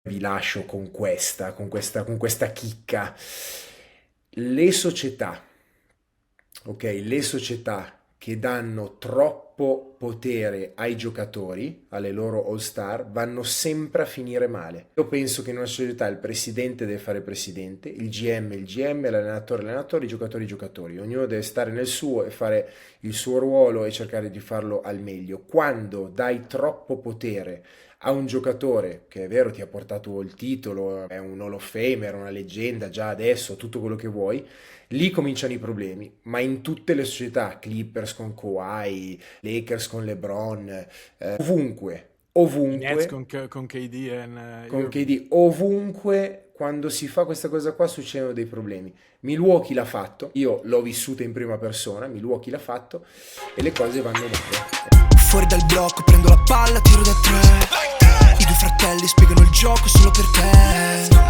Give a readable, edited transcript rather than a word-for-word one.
Vi lascio con questa chicca. Le società, ok? Le società che danno troppo potere ai giocatori, alle loro all-star, vanno sempre a finire male. Io penso che in una società il presidente deve fare presidente, il GM, l'allenatore, i giocatori. Ognuno deve stare nel suo e fare il suo ruolo e cercare di farlo al meglio. Quando dai troppo potere a un giocatore che è vero ti ha portato il titolo, è un Hall of Famer, una leggenda già adesso, tutto quello che vuoi, lì cominciano i problemi, ma in tutte le società, Clippers con Kawhi, Lakers con LeBron, ovunque, I Nets ovunque, con KD e con Irving. KD, ovunque, quando si fa questa cosa qua succedono dei problemi. Milwaukee l'ha fatto, io l'ho vissuta in prima persona, Milwaukee l'ha fatto e le cose vanno male. Fuori dal blocco prendo la palla, tiro da tre. I due fratelli spiegano il gioco solo per te.